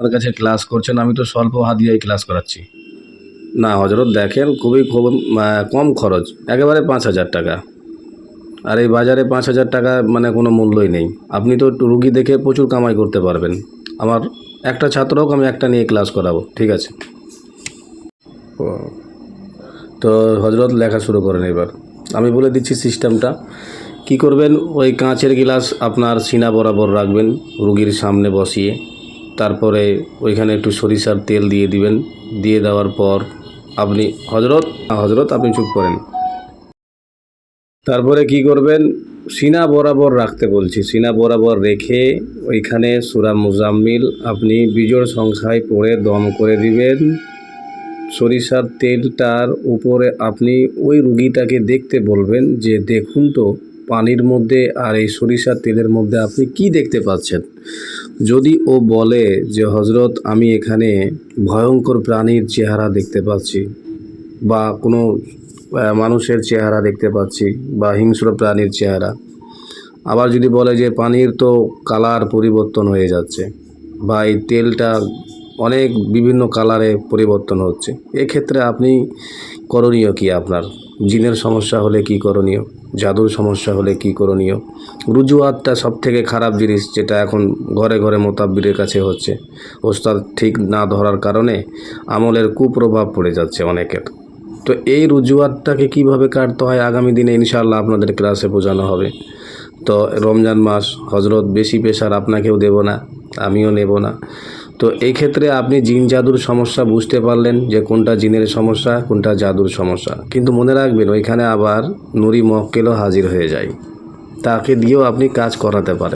আমার কাছে ক্লাস করছেন, আমি তো স্বল্প হাদিয়ায় ক্লাস করাচ্ছি। না হজরত দেখেন, খুব কম খরচ, একেবারে 5,000 টাকা। আর এই বাজারে 5,000 টাকা মানে কোনো মূল্যই নেই। আপনি তো রুগী দেখে প্রচুর কামাই করতে পারবেন। আমার একটা ছাত্র হোক, আমি একটা নিয়ে ক্লাস করাবো, ঠিক আছে? ও, তো হজরত লেখা শুরু করেন এবার। আমি বলে দিচ্ছি সিস্টেমটা। কি করবেন, ওই কাঁচের গিলাস আপনার সিনা বরাবর রাখবেন রুগীর সামনে বসিয়ে। তারপরে ওইখানে একটু সরিষার তেল দিয়ে দিবেন। দিয়ে দেওয়ার পর আপনি হজরত আপনি চুপ করেন। তারপরে কি করবেন, সিনা বরাবর রাখতে বলছি, সিনা বরাবর রেখে ওইখানে সূরা মুজাম্মিল আপনি বিজোড় সংখ্যায় পড়ে দম করে দিবেন। সরিষার তেলটার উপরে আপনি ওই রুগীটাকে দেখতে বলবেন যে দেখুন তো পানির মধ্যে আর এই সরিষার তেলের মধ্যে আপনি কি দেখতে পাচ্ছেন। যদি ও বলে যে হজরত আমি এখানে ভয়ঙ্কর প্রাণীর চেহারা দেখতে পাচ্ছি, বা কোনো মানুষের চেহারা দেখতে পাচ্ছি, বা হিংস্র প্রাণীর চেহারা, আবার যদি বলে যে পানির তো কালার পরিবর্তন হয়ে যাচ্ছে, বা এই তেলটা অনেক বিভিন্ন কালারে পরিবর্তন হচ্ছে, এক্ষেত্রে আপনি করণীয় কি আপনার? জিনের সমস্যা হলে কি করণীয়? জাদুর সমস্যা হলে কি করণীয়? রুজুয়াতটা সবথেকে খারাপ জিনিস, যেটা এখন ঘরে ঘরে মোতাব্বিরের কাছে হচ্ছে। ওস্তাদ ঠিক না ধরার কারণে আমলের কুপ্রভাব পড়ে যাচ্ছে অনেকের। তো এই রুজুয়াতটাকে কিভাবে কাটতে হয় আগামী দিনে ইনশাআল্লাহ আপনাদের ক্লাসে বোঝানো হবে। তো রমজান মাস হজরত, বেশি প্রেশার আপনাকেও দেব না, আমিও নেব না। তো এই ক্ষেত্রে আপনি জিন জাদুর সমস্যা বুঝতে পারলেন যে কোনটা জিনের সমস্যা, কোনটা জাদুর সমস্যা। কিন্তু মনে রাখবেন ওইখানে আবার নুরি মক্কেলও হাজির হয়ে যায়, তাকে দিয়েও আপনি কাজ করাতে পারেন।